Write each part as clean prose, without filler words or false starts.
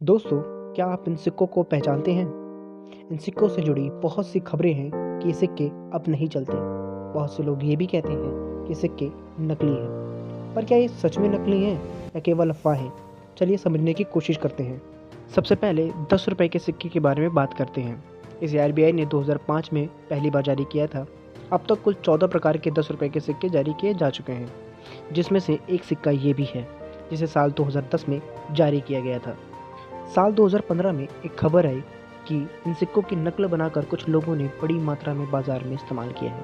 दोस्तों, क्या आप इन सिक्कों को पहचानते हैं? इन सिक्कों से जुड़ी बहुत सी खबरें हैं कि ये सिक्के अब नहीं चलते। बहुत से लोग ये भी कहते हैं कि सिक्के नकली हैं। पर क्या ये सच में नकली हैं या केवल अफवाह है? चलिए समझने की कोशिश करते हैं। सबसे पहले 10 रुपए के सिक्के के बारे में बात करते हैं। इसे आरबीआई ने 2005 में पहली बार जारी किया था। अब तक कुल 14 प्रकार के 10 रुपए के सिक्के जारी किए जा चुके हैं, जिसमें से एक सिक्का ये भी है, जिसे साल 2010 में जारी किया गया था। साल 2015 में एक खबर आई कि इन सिक्कों की नकल बनाकर कुछ लोगों ने बड़ी मात्रा में बाजार में इस्तेमाल किया है।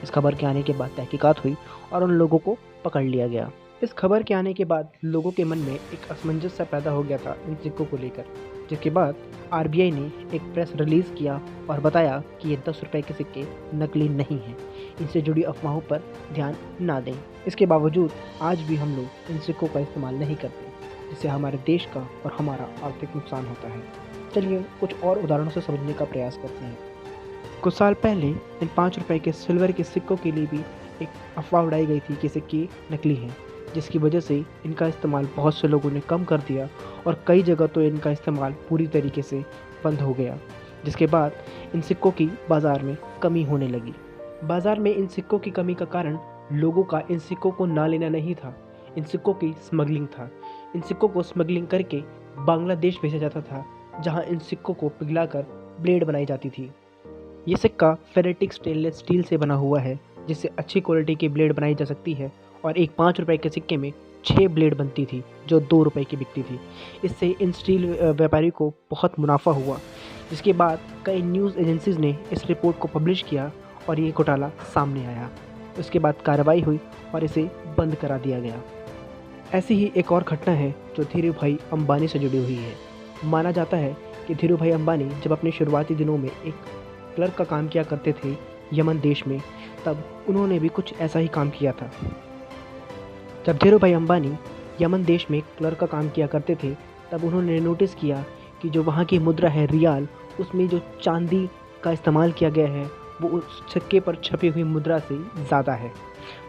इस खबर के आने के बाद तहकीकात हुई और उन लोगों को पकड़ लिया गया। इस खबर के आने के बाद लोगों के मन में एक असमंजस सा पैदा हो गया था इन सिक्कों को लेकर, जिसके बाद आरबीआई ने एक प्रेस रिलीज किया और बताया कि ये 10 रुपए के सिक्के नकली नहीं हैं। इनसे जुड़ी अफवाहों पर ध्यान ना दें। इसके बावजूद आज भी हम लोग इन सिक्कों का इस्तेमाल नहीं करते, जिससे हमारे देश का और हमारा आर्थिक नुकसान होता है। चलिए कुछ और उदाहरणों से समझने का प्रयास करते हैं। कुछ साल पहले इन 5 रुपए के सिल्वर के सिक्कों के लिए भी एक अफवाह उड़ाई गई थी कि सिक्के नकली हैं, जिसकी वजह से इनका इस्तेमाल बहुत से लोगों ने कम कर दिया और कई जगह तो इनका इस्तेमाल पूरी तरीके से बंद हो गया, जिसके बाद इन सिक्कों की बाज़ार में कमी होने लगी। बाज़ार में इन सिक्कों की कमी का कारण लोगों का इन सिक्कों को ना लेना नहीं था, इन सिक्कों की स्मगलिंग था। इन सिक्कों को स्मगलिंग करके बांग्लादेश भेजा जाता था, जहां इन सिक्कों को पिघलाकर ब्लेड बनाई जाती थी। ये सिक्का फेरेटिक स्टेनलेस स्टील से बना हुआ है, जिससे अच्छी क्वालिटी की ब्लेड बनाई जा सकती है और एक 5 रुपए के सिक्के में 6 ब्लेड बनती थी, जो 2 रुपए की बिकती थी। इससे इन स्टील व्यापारी को बहुत मुनाफा हुआ, जिसके बाद कई न्यूज़ एजेंसीज ने इस रिपोर्ट को पब्लिश किया और ये घोटाला सामने आया। उसके बाद कार्रवाई हुई और इसे बंद करा दिया गया। ऐसी ही एक और घटना है जो धीरूभाई अंबानी से जुड़ी हुई है। माना जाता है कि धीरूभाई अंबानी जब अपने शुरुआती दिनों में एक क्लर्क का काम किया करते थे यमन देश में, तब उन्होंने भी कुछ ऐसा ही काम किया था। जब धीरूभाई अंबानी यमन देश में क्लर्क का काम किया करते थे, तब उन्होंने नोटिस किया कि जो वहाँ की मुद्रा है रियाल, उसमें जो चांदी का इस्तेमाल किया गया है वो उस सिक्के पर छपी हुई मुद्रा से ज़्यादा है।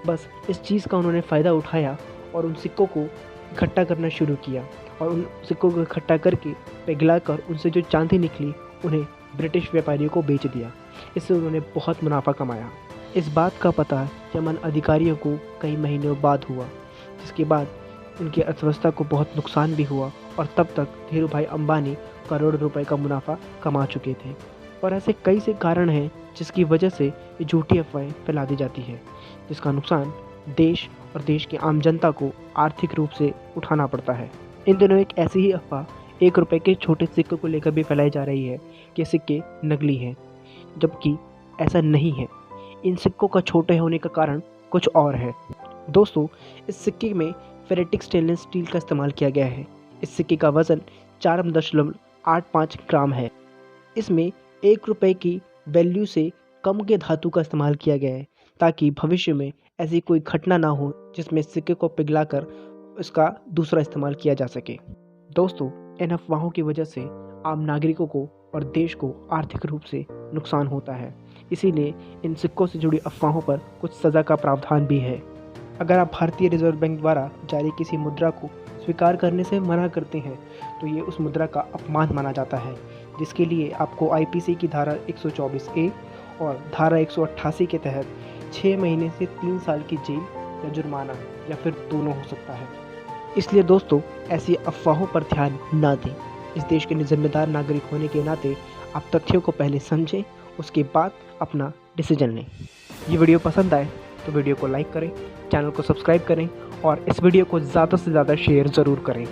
बस इस चीज़ का उन्होंने फ़ायदा उठाया और उन सिक्कों को इकट्ठा करना शुरू किया और उन सिक्कों को इकट्ठा करके पिघलाकर उनसे जो चांदी निकली उन्हें ब्रिटिश व्यापारियों को बेच दिया। इससे उन्होंने बहुत मुनाफा कमाया। इस बात का पता यमन अधिकारियों को कई महीनों बाद हुआ, जिसके बाद उनकी अर्थव्यवस्था को बहुत नुकसान भी हुआ और तब तक धीरूभाई अंबानी करोड़ों रुपए का मुनाफा कमा चुके थे। और ऐसे कई से कारण हैं जिसकी वजह से ये झूठी अफवाहें फैला दी जाती है, जिसका नुकसान देश और देश की आम जनता को आर्थिक रूप से उठाना पड़ता है। इन दिनों एक ऐसी ही अफवाह 1 रुपए के छोटे सिक्के को लेकर भी फैलाई जा रही है कि सिक्के नकली हैं, जबकि ऐसा नहीं है। इन सिक्कों का छोटे होने का कारण कुछ और है। दोस्तों, इस सिक्के में फेरेटिक स्टेनलेस स्टील का इस्तेमाल किया गया है। इस सिक्के का वज़न 4.85 ग्राम है। इसमें 1 रुपए की वैल्यू से कम के धातु का इस्तेमाल किया गया है, ताकि भविष्य में ऐसी कोई घटना ना हो जिसमें सिक्के को पिघलाकर इसका दूसरा इस्तेमाल किया जा सके। दोस्तों, इन अफवाहों की वजह से आम नागरिकों को और देश को आर्थिक रूप से नुकसान होता है। इसीलिए इन सिक्कों से जुड़ी अफवाहों पर कुछ सज़ा का प्रावधान भी है। अगर आप भारतीय रिजर्व बैंक द्वारा जारी किसी मुद्रा को स्वीकार करने से मना करते हैं, तो ये उस मुद्रा का अपमान माना जाता है, जिसके लिए आपको आईपीसी की धारा 124A और धारा 188 के तहत 6 महीने से 3 साल की जेल या जुर्माना या फिर दोनों हो सकता है। इसलिए दोस्तों, ऐसी अफवाहों पर ध्यान ना दें। इस देश के जिम्मेदार नागरिक होने के नाते आप तथ्यों को पहले समझें, उसके बाद अपना डिसीजन लें। ये वीडियो पसंद आए तो वीडियो को लाइक करें, चैनल को सब्सक्राइब करें और इस वीडियो को ज़्यादा से ज़्यादा शेयर ज़रूर करें।